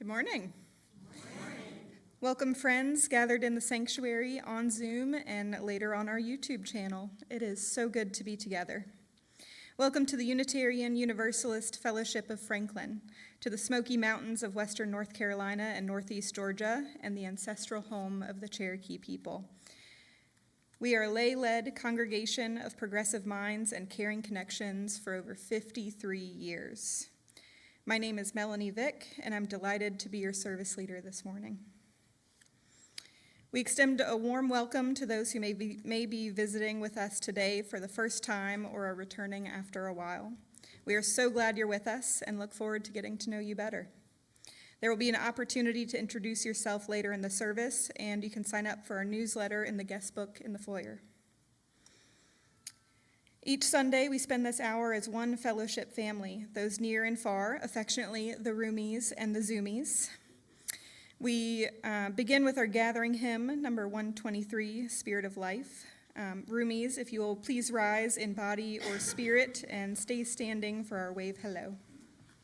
Good morning. Welcome, friends gathered in the sanctuary on Zoom and later on our YouTube channel. It is so good to be together. Welcome to the Unitarian Universalist Fellowship of Franklin, to the Smoky Mountains of western North Carolina and northeast Georgia, and the ancestral home of the Cherokee people. We are a lay-led congregation of progressive minds and caring connections for over 53 years. My name is Melanie Vick, and I'm delighted to be your service leader this morning. We extend a warm welcome to those who may be visiting with us today for the first time or are returning after a while. We are so glad you're with us and look forward to getting to know you better. There will be an opportunity to introduce yourself later in the service, and you can sign up for our newsletter in the guest book in the foyer. Each Sunday, we spend this hour as one fellowship family, those near and far, affectionately the Roomies and the Zoomies. We begin with our gathering hymn, number 123, Spirit of Life. Roomies, if you will please rise in body or spirit and stay standing for our wave hello.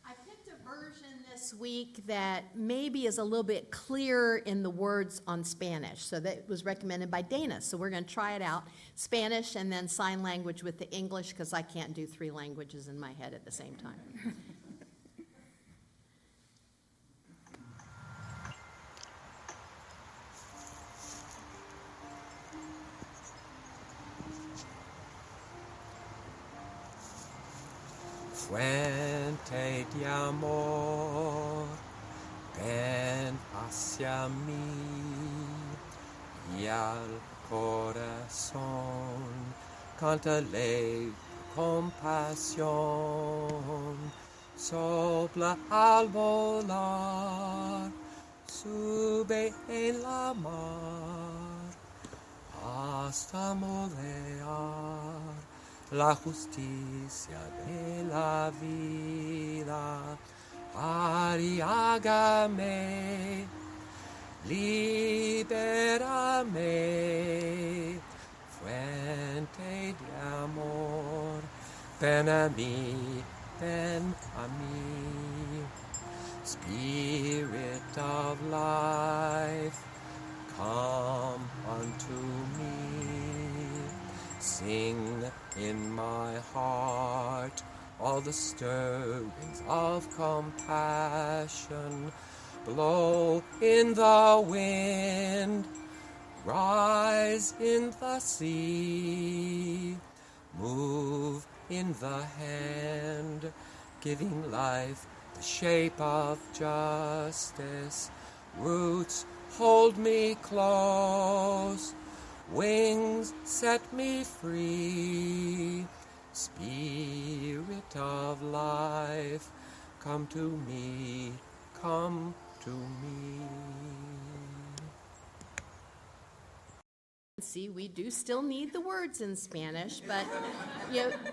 I picked a version this week that maybe is a little bit clearer in the words on Spanish. So that was recommended by Dana. So we're going to try it out. Spanish and then sign language with the English, because I can't do three languages in my head at the same time. Fuente de amor, ven hacia mí y al corazón, cántale compasión, sopla al volar, sube en la mar, hasta modear la justicia de la vida. Ariágame, libérame, fuente de amor, ven a mí, ven a mí. Spirit of life, come unto me. Sing in my heart all the stirrings of compassion. Blow in the wind, rise in the sea, move in the hand, giving life the shape of justice. Roots hold me close, wings set me free. Spirit of life, come to me, come to me. See, we do still need the words in Spanish, but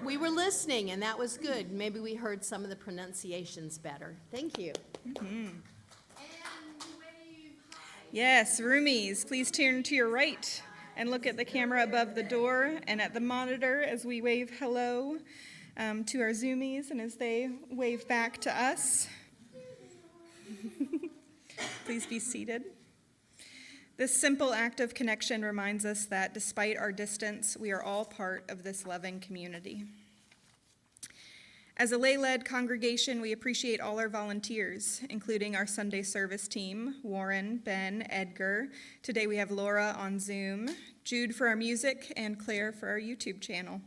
we were listening, and that was good. Maybe we heard some of the pronunciations better. Thank you. Mm-hmm. And wave hi. Yes, Roomies, please turn to your right and look at the camera above the door and at the monitor as we wave hello to our Zoomies and as they wave back to us. Please be seated. This simple act of connection reminds us that despite our distance, we are all part of this loving community. As a lay-led congregation, we appreciate all our volunteers, including our Sunday service team, Warren, Ben, Edgar. Today we have Laura on Zoom, Jude for our music, and Claire for our YouTube channel.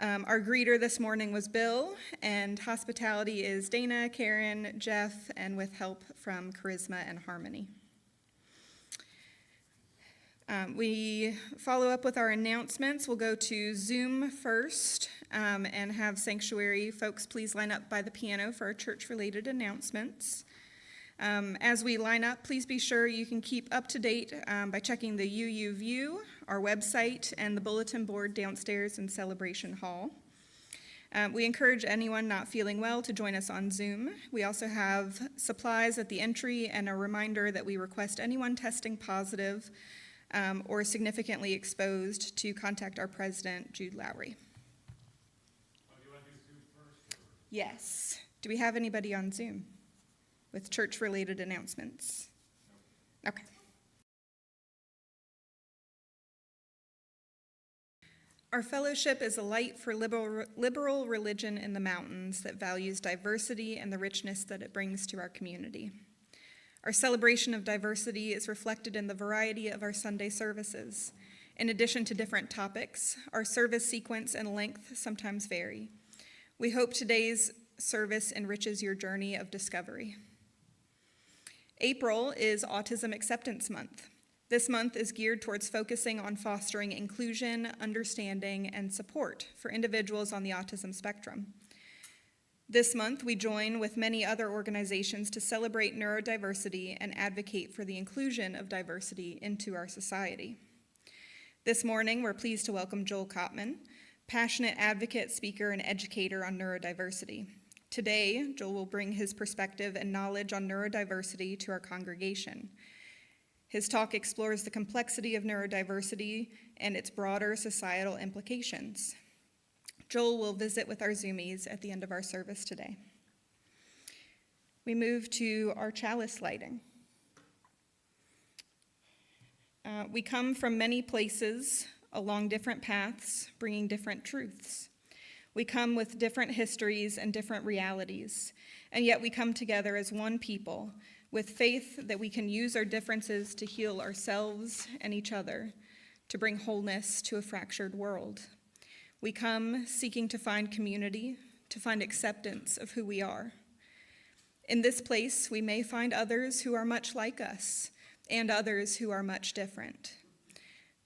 Our greeter this morning was Bill, and hospitality is Dana, Karen, Jeff, and with help from Charisma and Harmony. We follow up with our announcements. We'll go to Zoom first and have sanctuary folks please line up by the piano for our church-related announcements. As we line up, please be sure you can keep up to date by checking the UU View, our website, and the bulletin board downstairs in Celebration Hall. We encourage anyone not feeling well to join us on Zoom. We also have supplies at the entry and a reminder that we request anyone testing positive or significantly exposed to contact our president, Jude Lowry. Do you want to do Zoom first? Yes. Do we have anybody on Zoom? with church-related announcements. Okay. Our fellowship is a light for liberal religion in the mountains that values diversity and the richness that it brings to our community. Our celebration of diversity is reflected in the variety of our Sunday services. In addition to different topics, our service sequence and length sometimes vary. We hope today's service enriches your journey of discovery. April is Autism Acceptance Month. This month is geared towards focusing on fostering inclusion, understanding, and support for individuals on the autism spectrum. This month, we join with many other organizations to celebrate neurodiversity and advocate for the inclusion of diversity into our society. This morning, we're pleased to welcome Joel Kottman, passionate advocate, speaker, and educator on neurodiversity. Today, Joel will bring his perspective and knowledge on neurodiversity to our congregation. His talk explores the complexity of neurodiversity and its broader societal implications. Joel will visit with our Zoomies at the end of our service today. We move to our chalice lighting. We come from many places along different paths, bringing different truths. We come with different histories and different realities, and yet we come together as one people with faith that we can use our differences to heal ourselves and each other, to bring wholeness to a fractured world. We come seeking to find community, to find acceptance of who we are. In this place, we may find others who are much like us and others who are much different.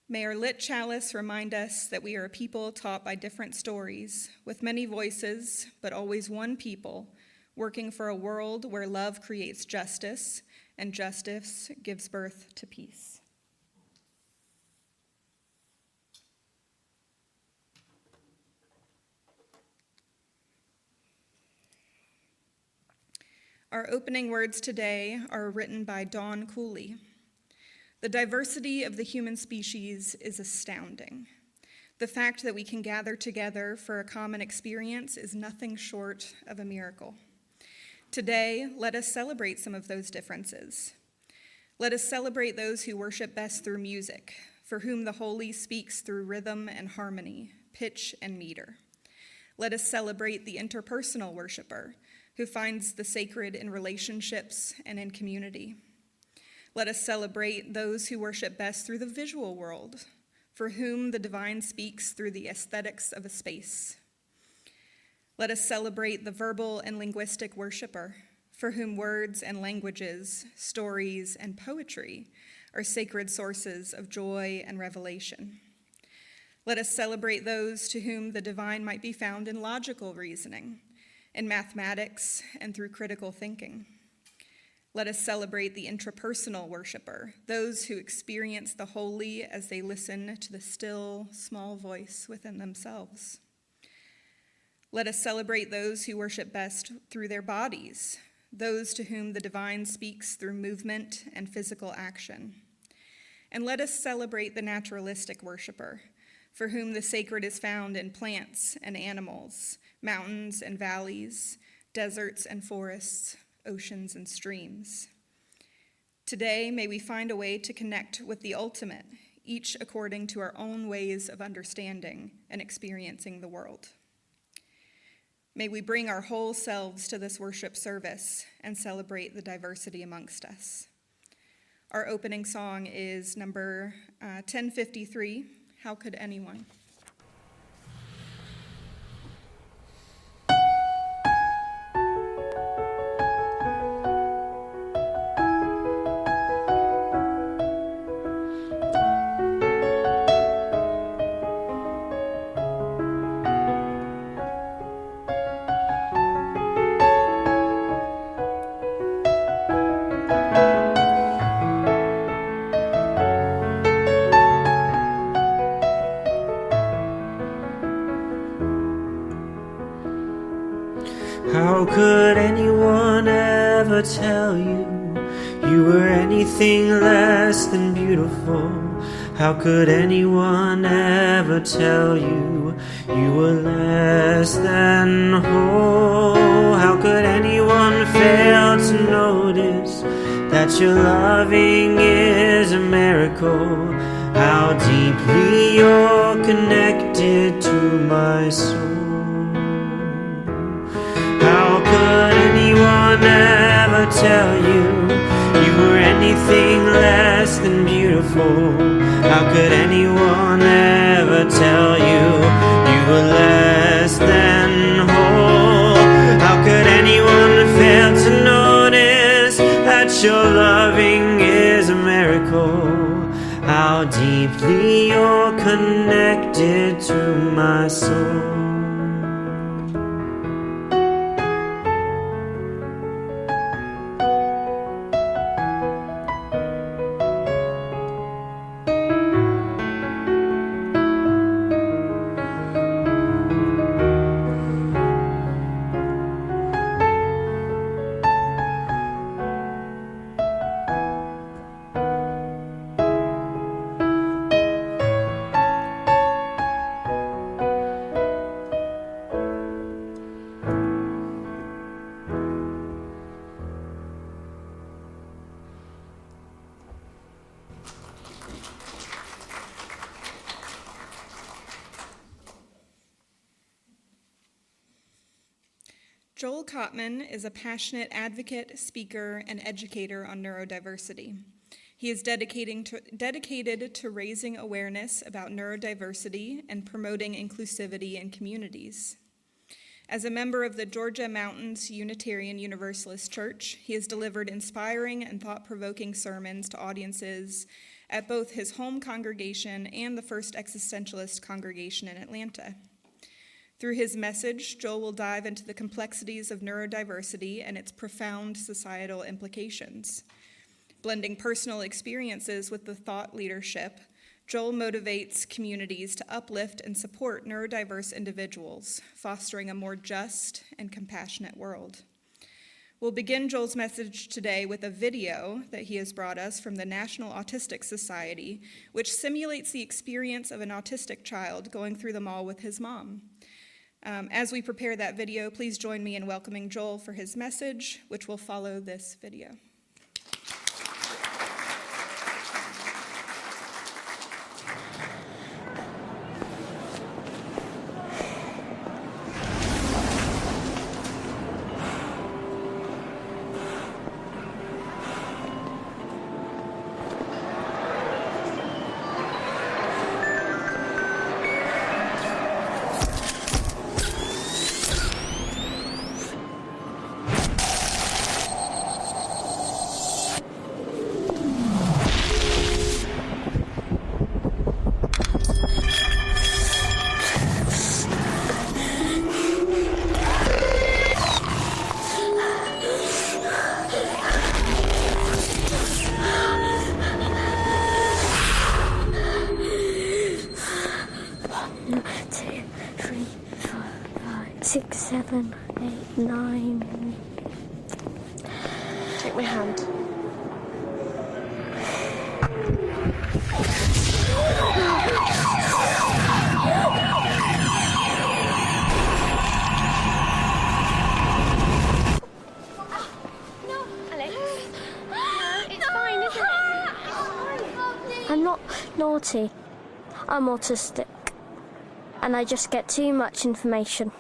May our lit chalice remind us that we are a people taught by different stories, with many voices, but always one people, working for a world where love creates justice and justice gives birth to peace. Our opening words today are written by Dawn Cooley. The diversity of the human species is astounding. The fact that we can gather together for a common experience is nothing short of a miracle. Today, let us celebrate some of those differences. Let us celebrate those who worship best through music, for whom the holy speaks through rhythm and harmony, pitch and meter. Let us celebrate the interpersonal worshiper, who finds the sacred in relationships and in community. Let us celebrate those who worship best through the visual world, for whom the divine speaks through the aesthetics of a space. Let us celebrate the verbal and linguistic worshiper, for whom words and languages, stories and poetry are sacred sources of joy and revelation. Let us celebrate those to whom the divine might be found in logical reasoning, in mathematics, and through critical thinking. Let us celebrate the intrapersonal worshiper, those who experience the holy as they listen to the still, small voice within themselves. Let us celebrate those who worship best through their bodies, those to whom the divine speaks through movement and physical action. And let us celebrate the naturalistic worshiper, for whom the sacred is found in plants and animals, mountains and valleys, deserts and forests, oceans and streams. Today, may we find a way to connect with the ultimate, each according to our own ways of understanding and experiencing the world. May we bring our whole selves to this worship service and celebrate the diversity amongst us. Our opening song is number 1053, How Could Anyone? How could anyone ever tell you you were anything less than beautiful. How could anyone ever tell you you were less than whole? How could anyone fail to notice that your loving is a miracle? How deeply you're connected to my soul. How could anyone ever tell you you were anything less than beautiful? How could anyone ever tell you you were less than whole? How could anyone fail to notice that your loving is a miracle? How deeply you're connected to my soul. Joel Kottman is a passionate advocate, speaker, and educator on neurodiversity. He is dedicated to raising awareness about neurodiversity and promoting inclusivity in communities. As a member of the Georgia Mountains Unitarian Universalist Church, he has delivered inspiring and thought-provoking sermons to audiences at both his home congregation and the First Existentialist congregation in Atlanta. Through his message, Joel will dive into the complexities of neurodiversity and its profound societal implications. Blending personal experiences with the thought leadership, Joel motivates communities to uplift and support neurodiverse individuals, fostering a more just and compassionate world. We'll begin Joel's message today with a video that he has brought us from the National Autistic Society, which simulates the experience of an autistic child going through the mall with his mom. As we prepare that video, please join me in welcoming Joel for his message, which will follow this video. Six, 7, 8, 9. Take my hand. No, Alex. It's fine, isn't it? I'm not naughty. I'm autistic. And I just get too much information.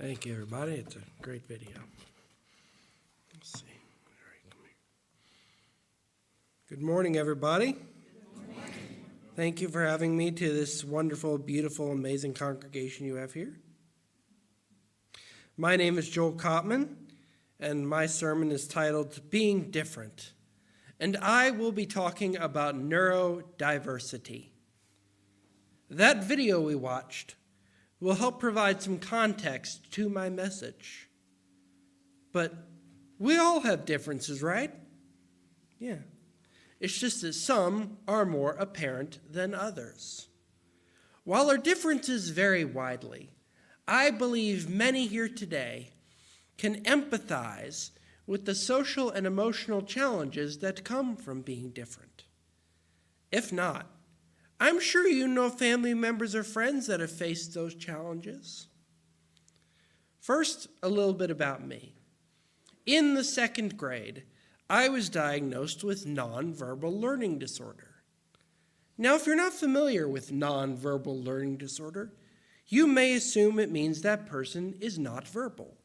Thank you, everybody. It's a great video. Let's see. All right, come here. Good morning, everybody. Good morning. Thank you for having me to this wonderful, beautiful, amazing congregation you have here. My name is Joel Kottman, and my sermon is titled Being Different. And I will be talking about neurodiversity. That video we watched will help provide some context to my message. But we all have differences, right? Yeah. It's just that some are more apparent than others. While our differences vary widely, I believe many here today can empathize with the social and emotional challenges that come from being different. If not, I'm sure you know family members or friends that have faced those challenges. First, a little bit about me. In the 2nd grade, I was diagnosed with nonverbal learning disorder. Now, if you're not familiar with nonverbal learning disorder, you may assume it means that person is not verbal.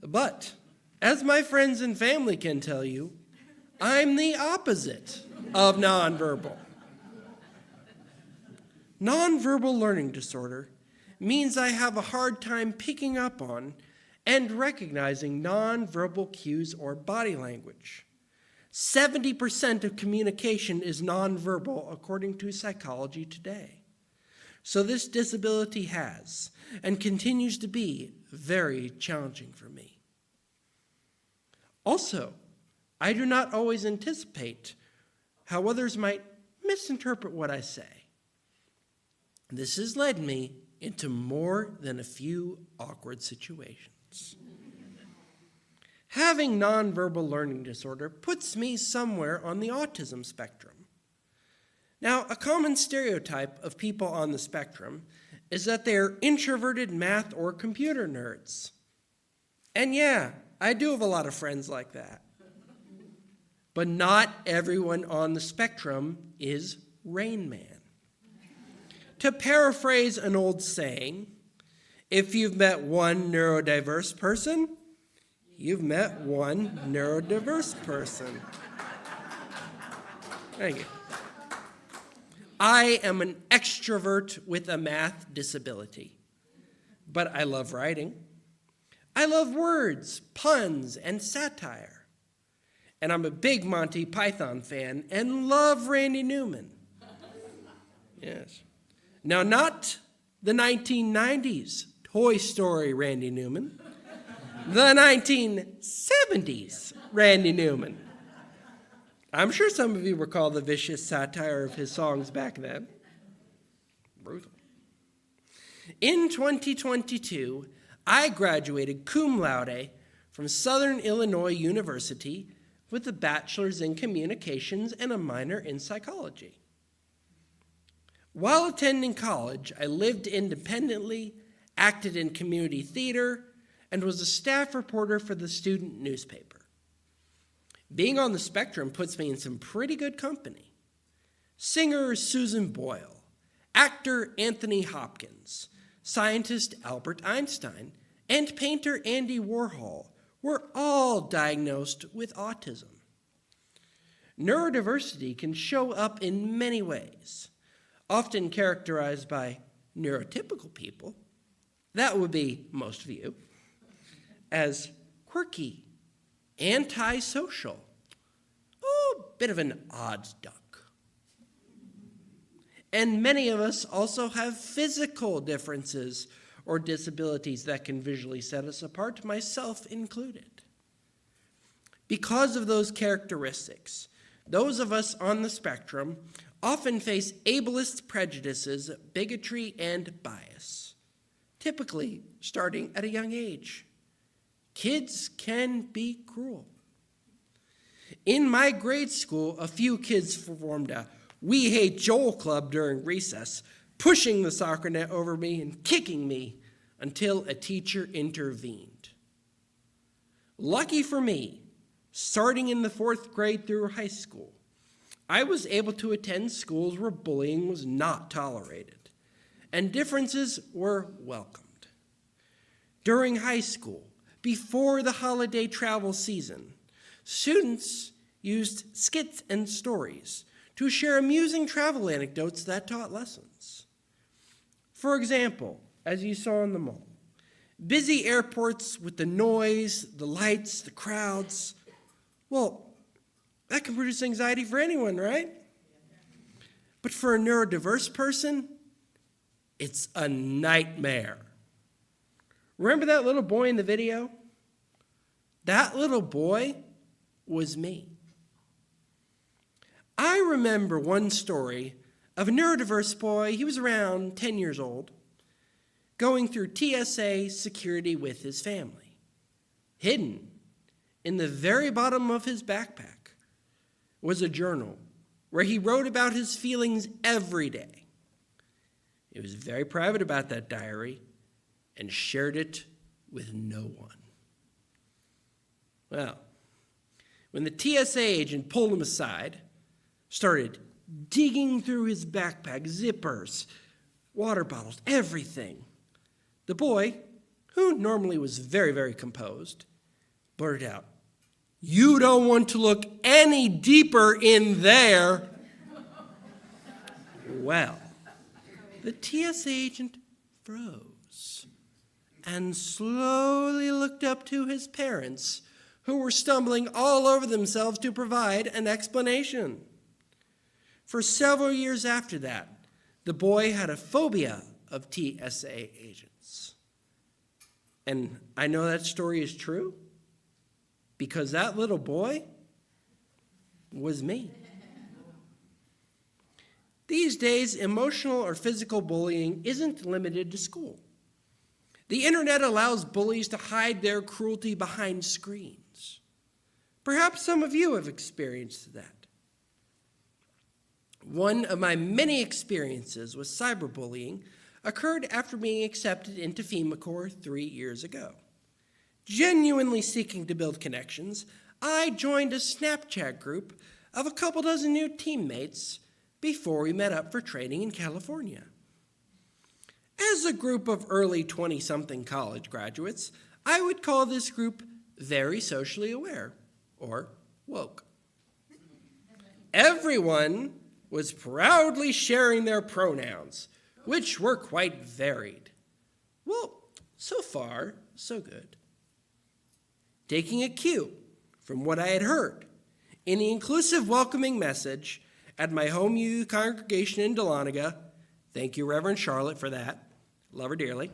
But, as my friends and family can tell you, I'm the opposite of nonverbal. Nonverbal learning disorder means I have a hard time picking up on and recognizing nonverbal cues or body language. 70% of communication is nonverbal, according to Psychology Today. So this disability has and continues to be very challenging for me. Also, I do not always anticipate how others might misinterpret what I say. This has led me into more than a few awkward situations. Having nonverbal learning disorder puts me somewhere on the autism spectrum. Now, a common stereotype of people on the spectrum is that they're introverted math or computer nerds. And yeah, I do have a lot of friends like that. But not everyone on the spectrum is Rain Man. To paraphrase an old saying, if you've met one neurodiverse person, you've met one neurodiverse person. Thank you. I am an extrovert with a math disability, but I love writing. I love words, puns, and satire. And I'm a big Monty Python fan and love Randy Newman. Yes. Now, not the 1990s Toy Story Randy Newman, the 1970s Randy Newman. I'm sure some of you recall the vicious satire of his songs back then. Brutal. In 2022, I graduated cum laude from Southern Illinois University with a bachelor's in communications and a minor in psychology. While attending college, I lived independently, acted in community theater, and was a staff reporter for the student newspaper. Being on the spectrum puts me in some pretty good company. Singer Susan Boyle, actor Anthony Hopkins, scientist Albert Einstein, and painter Andy Warhol were all diagnosed with autism. Neurodiversity can show up in many ways, often characterized by neurotypical people, that would be most of you, as quirky, antisocial, a bit of an odd duck. And many of us also have physical differences or disabilities that can visually set us apart, myself included. Because of those characteristics, those of us on the spectrum often face ableist prejudices, bigotry, and bias, typically starting at a young age. Kids can be cruel. In my grade school, a few kids formed a We Hate Joel club during recess, pushing the soccer net over me and kicking me until a teacher intervened. Lucky for me, starting in the 4th grade through high school, I was able to attend schools where bullying was not tolerated, and differences were welcomed. During high school, before the holiday travel season, students used skits and stories to share amusing travel anecdotes that taught lessons. For example, as you saw in the mall, busy airports with the noise, the lights, the crowds, well, that can produce anxiety for anyone, right? But for a neurodiverse person, it's a nightmare. Remember that little boy in the video? That little boy was me. I remember one story of a neurodiverse boy, he was around 10 years old, going through TSA security with his family. Hidden in the very bottom of his backpack was a journal where he wrote about his feelings every day. He was very private about that diary and shared it with no one. Well, when the TSA agent pulled him aside, started digging through his backpack, zippers, water bottles, everything, the boy, who normally was very, very composed, blurted out, "You don't want to look any deeper in there." Well, the TSA agent froze and slowly looked up to his parents, who were stumbling all over themselves to provide an explanation. For several years after that, the boy had a phobia of TSA agents. And I know that story is true because that little boy was me. These days, emotional or physical bullying isn't limited to school. The internet allows bullies to hide their cruelty behind screens. Perhaps some of you have experienced that. One of my many experiences with cyberbullying occurred after being accepted into FEMA Corps 3 years ago. Genuinely seeking to build connections, I joined a Snapchat group of a couple dozen new teammates before we met up for training in California. As a group of early 20-something college graduates, I would call this group very socially aware, or woke. Everyone was proudly sharing their pronouns, which were quite varied. Well, so far, so good. Taking a cue from what I had heard in the inclusive welcoming message at my home youth congregation in Dahlonega, thank you, Reverend Charlotte, for that. Love her dearly.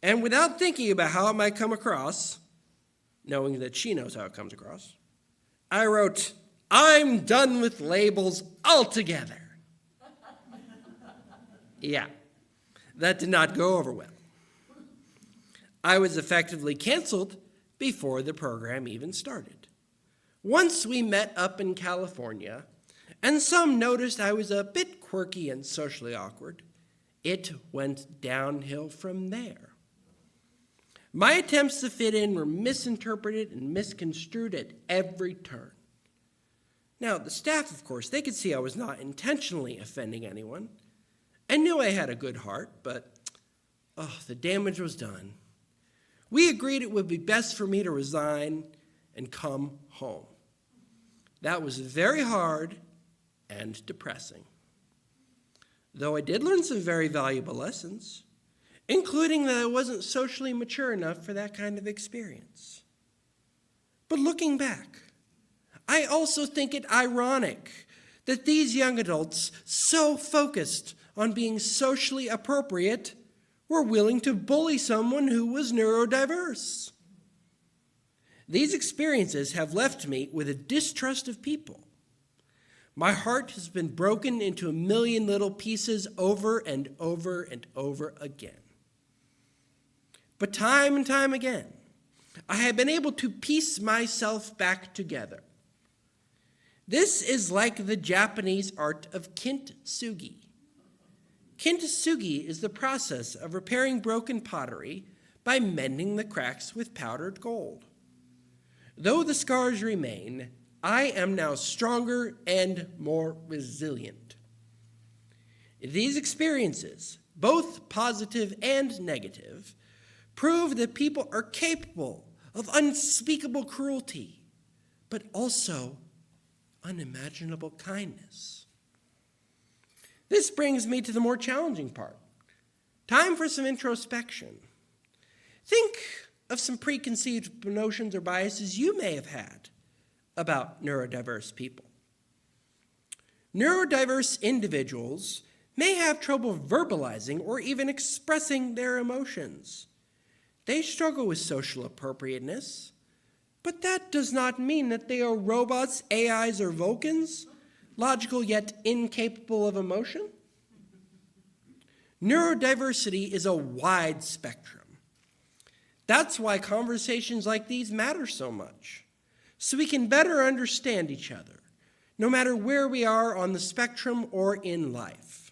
And without thinking about how it might come across, knowing that she knows how it comes across, I wrote, "I'm done with labels altogether." Yeah, that did not go over well. I was effectively canceled before the program even started. Once we met up in California, and some noticed I was a bit quirky and socially awkward, it went downhill from there. My attempts to fit in were misinterpreted and misconstrued at every turn. Now, the staff, of course, they could see I was not intentionally offending anyone. I knew I had a good heart, but the damage was done. We agreed it would be best for me to resign and come home. That was very hard and depressing. Though I did learn some very valuable lessons, including that I wasn't socially mature enough for that kind of experience. But looking back, I also think it ironic that these young adults, so focused on being socially appropriate, were willing to bully someone who was neurodiverse. These experiences have left me with a distrust of people. My heart has been broken into a million little pieces over and over and over again. But time and time again, I have been able to piece myself back together. This is like the Japanese art of kintsugi. Kintsugi is the process of repairing broken pottery by mending the cracks with powdered gold. Though the scars remain, I am now stronger and more resilient. These experiences, both positive and negative, prove that people are capable of unspeakable cruelty, but also unimaginable kindness. This brings me to the more challenging part. Time for some introspection. Think of some preconceived notions or biases you may have had about neurodiverse people. Neurodiverse individuals may have trouble verbalizing or even expressing their emotions. They struggle with social appropriateness, But that does not mean that they are robots, AIs, or Vulcans, logical yet incapable of emotion. Neurodiversity is a wide spectrum. That's why conversations like these matter so much, so we can better understand each other, no matter where we are on the spectrum or in life.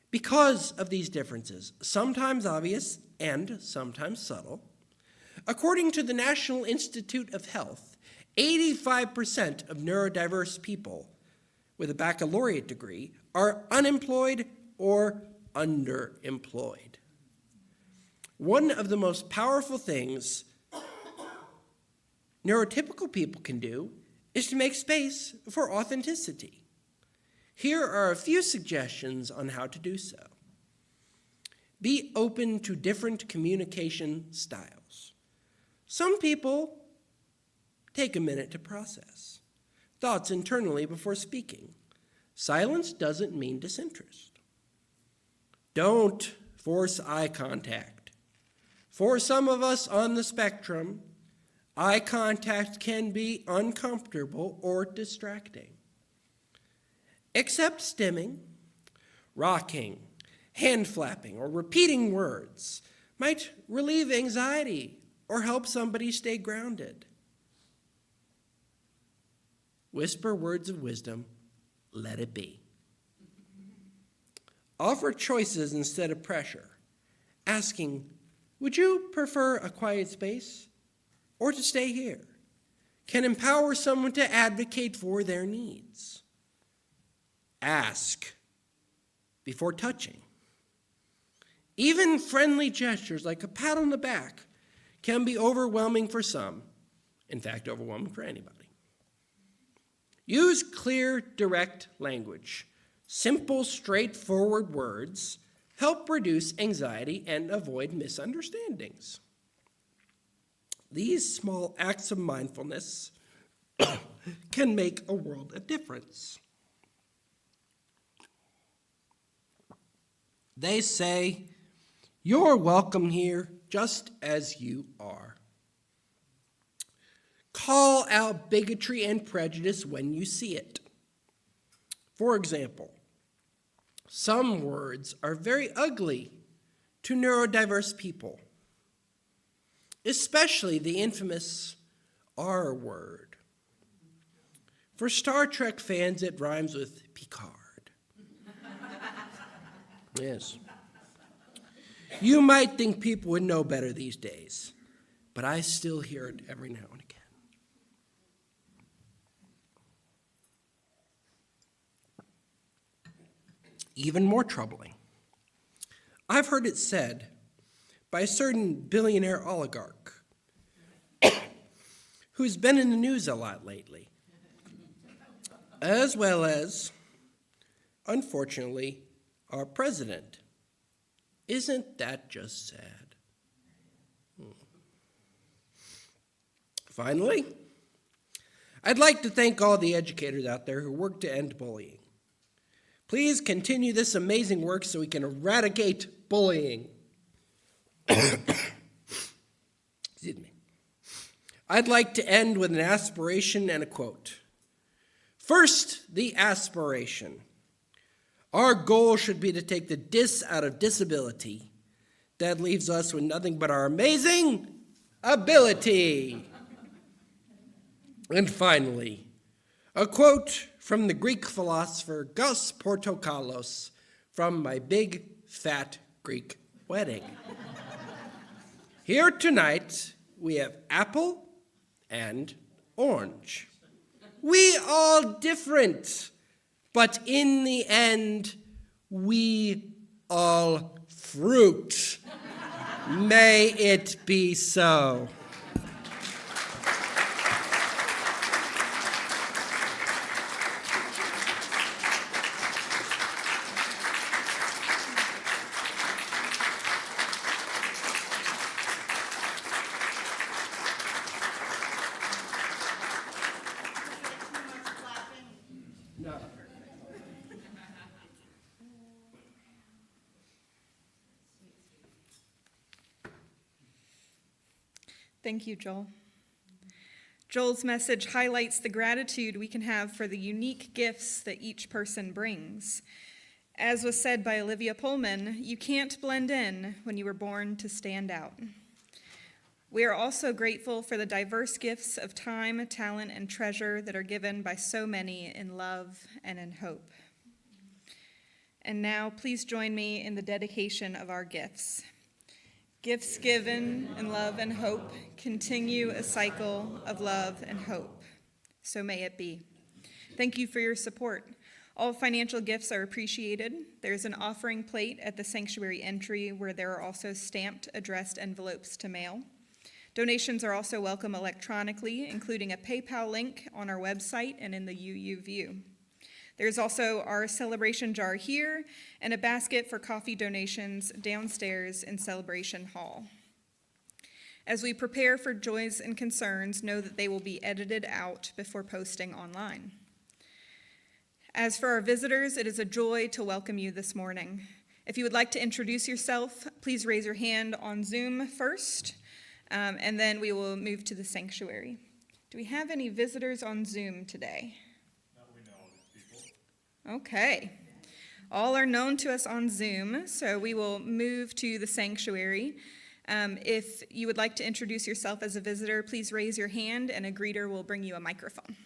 Because of these differences, sometimes obvious and sometimes subtle, according to the National Institute of Health, 85% of neurodiverse people with a baccalaureate degree are unemployed or underemployed. One of the most powerful things neurotypical people can do is to make space for authenticity. Here are a few suggestions on how to do so. Be open to different communication styles. Some people take a minute to process thoughts internally before speaking. Silence doesn't mean disinterest. Don't force eye contact. For some of us on the spectrum, eye contact can be uncomfortable or distracting. Accept stimming, rocking, hand flapping, or repeating words might relieve anxiety or help somebody stay grounded. Whisper words of wisdom, let it be. Offer choices instead of pressure, asking, would you prefer a quiet space or to stay here? Can empower someone to advocate for their needs. Ask before touching. Even friendly gestures like a pat on the back can be overwhelming for some, in fact, overwhelming for anybody. Use clear, direct language. Simple, straightforward words help reduce anxiety and avoid misunderstandings. These small acts of mindfulness can make a world of difference. They say, you're welcome here just as you are. Call out bigotry and prejudice when you see it. For example, some words are very ugly to neurodiverse people, especially the infamous R word. For Star Trek fans, it rhymes with Picard. Yes. You might think people would know better these days, but I still hear it every now and again. Even more troubling, I've heard it said by a certain billionaire oligarch who's been in the news a lot lately, as well as, unfortunately, our president. Isn't that just sad? Finally, I'd like to thank all the educators out there who work to end bullying. Please continue this amazing work so we can eradicate bullying. Excuse me. I'd like to end with an aspiration and a quote. First, the aspiration. Our goal should be to take the dis out of disability. That leaves us with nothing but our amazing ability. And finally, a quote from the Greek philosopher Gus Portokalos from My Big Fat Greek Wedding. Here tonight, we have apple and orange. We all different, but in the end, we all fruit. May it be so. Thank you, Joel. Joel's message highlights the gratitude we can have for the unique gifts that each person brings. As was said by Olivia Pullman, you can't blend in when you were born to stand out. We are also grateful for the diverse gifts of time, talent, and treasure that are given by so many in love and in hope. And now, please join me in the dedication of our gifts. Gifts given in love and hope continue a cycle of love and hope. So may it be. Thank you for your support. All financial gifts are appreciated. There's an offering plate at the sanctuary entry where there are also stamped, addressed envelopes to mail. Donations are also welcome electronically, including a PayPal link on our website and in the UU View. There's also our celebration jar here and a basket for coffee donations downstairs in Celebration Hall. As we prepare for joys and concerns, know that they will be edited out before posting online. As for our visitors, it is a joy to welcome you this morning. If you would like to introduce yourself, please raise your hand on Zoom first, and then we will move to the sanctuary. Do we have any visitors on Zoom today? Okay. All are known to us on Zoom, so we will move to the sanctuary. If you would like to introduce yourself as a visitor, please raise your hand and a greeter will bring you a microphone.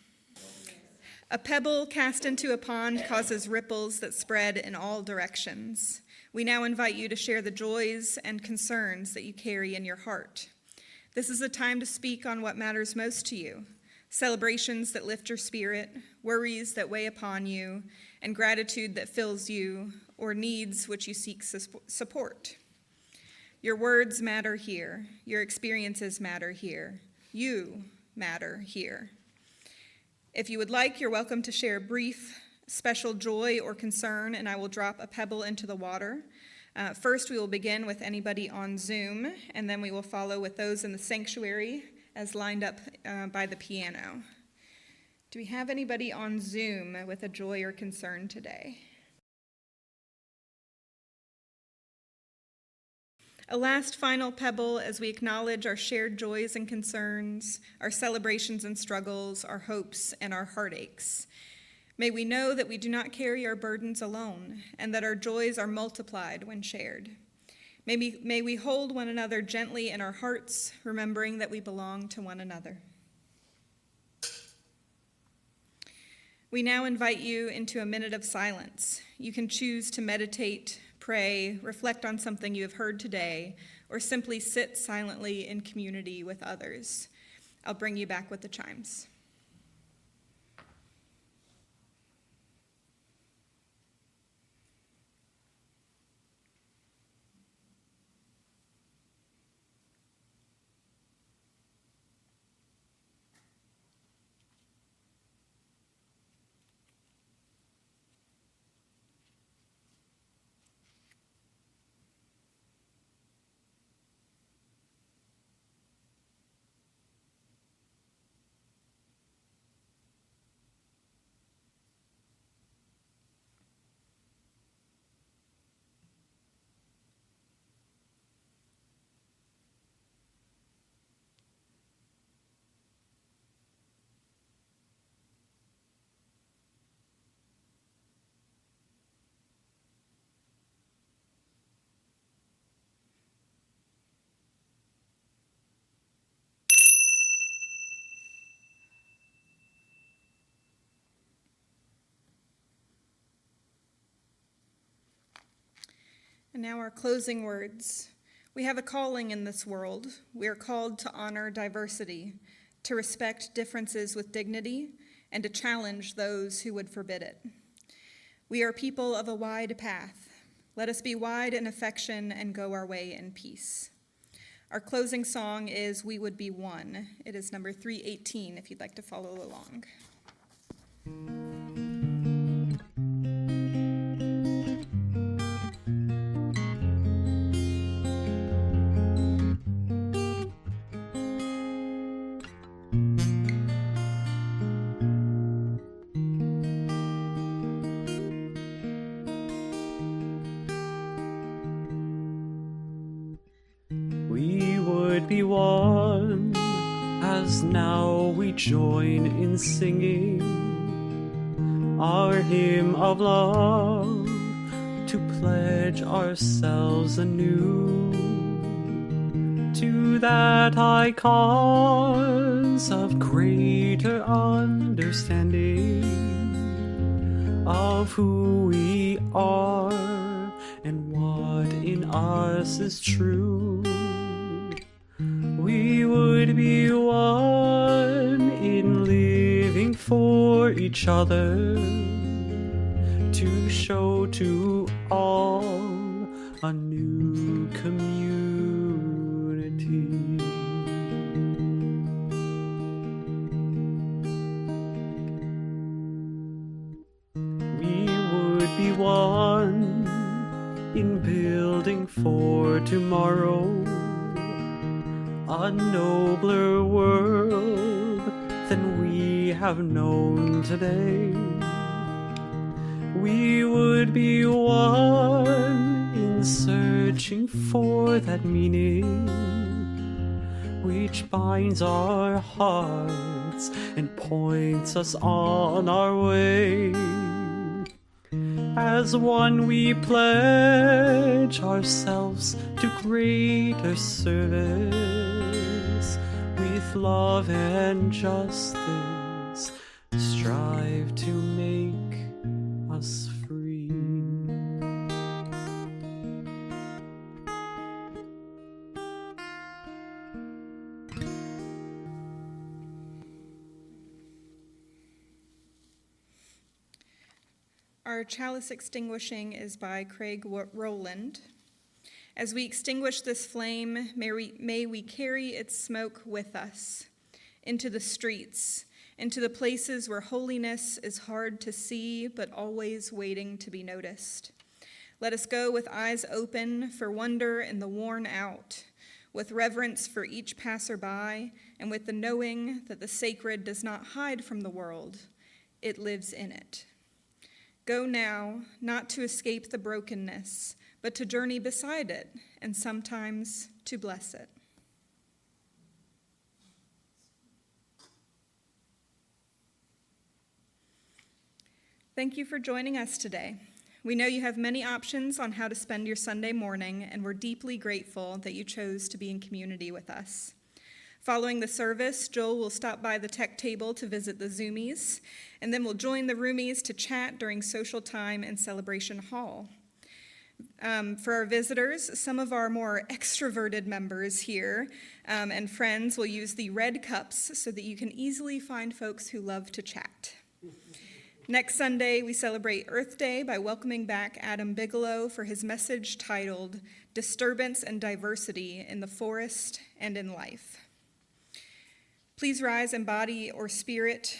A pebble cast into a pond causes ripples that spread in all directions. We now invite you to share the joys and concerns that you carry in your heart. This is a time to speak on what matters most to you. Celebrations that lift your spirit, worries that weigh upon you, and gratitude that fills you, or needs which you seek support. Your words matter here. Your experiences matter here. You matter here. If you would like, you're welcome to share a brief, special joy or concern, and I will drop a pebble into the water. First, we will begin with anybody on Zoom, and then we will follow with those in the sanctuary as lined up by the piano. Do we have anybody on Zoom with a joy or concern today? A last final pebble as we acknowledge our shared joys and concerns, our celebrations and struggles, our hopes and our heartaches. May we know that we do not carry our burdens alone and that our joys are multiplied when shared. May we hold one another gently in our hearts, remembering that we belong to one another. We now invite you into a minute of silence. You can choose to meditate, pray, reflect on something you have heard today, or simply sit silently in community with others. I'll bring you back with the chimes. And now our closing words. We have a calling in this world. We are called to honor diversity, to respect differences with dignity, and to challenge those who would forbid it. We are people of a wide path. Let us be wide in affection and go our way in peace. Our closing song is We Would Be One. It is number 318 if you'd like to follow along. We would be one. as now we join in singing our hymn of love, to pledge ourselves anew to that high cause of greater understanding of who we are and what in us is true. We would be one in living for each other, to show to all a new community. We would be one in building for tomorrow a nobler world than we have known today. We would be one in searching for that meaning which binds our hearts and points us on our way. As one we pledge ourselves to greater service, with love and justice strive to make us free. Our chalice extinguishing is by Craig Rowland. As we extinguish this flame, may we carry its smoke with us into the streets, into the places where holiness is hard to see but always waiting to be noticed. Let us go with eyes open for wonder in the worn out, with reverence for each passerby, and with the knowing that the sacred does not hide from the world, it lives in it. Go now, not to escape the brokenness, but to journey beside it, and sometimes to bless it. Thank you for joining us today. We know you have many options on how to spend your Sunday morning, and we're deeply grateful that you chose to be in community with us. Following the service, Joel will stop by the tech table to visit the Zoomies, and then we'll join the roomies to chat during social time in Celebration Hall. For our visitors, some of our more extroverted members here and friends will use the red cups so that you can easily find folks who love to chat. Next Sunday, we celebrate Earth Day by welcoming back Adam Bigelow for his message titled Disturbance and Diversity in the Forest and in Life. Please rise in body or spirit.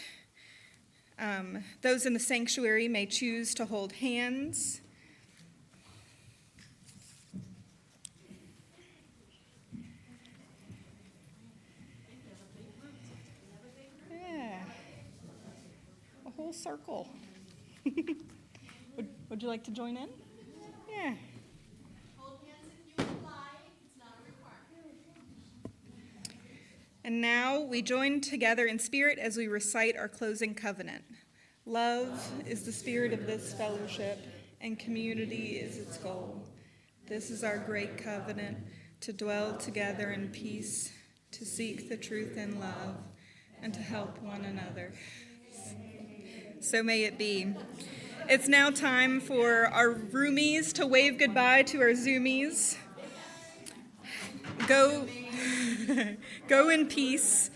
Those in the sanctuary may choose to hold hands. Yeah, a whole circle. Would you like to join in? Yeah. And now we join together in spirit as we recite our closing covenant. Love is the spirit of this fellowship, and community is its goal. This is our great covenant, to dwell together in peace, to seek the truth in love, and to help one another. So may it be. It's now time for our roomies to wave goodbye to our Zoomies. Go in peace.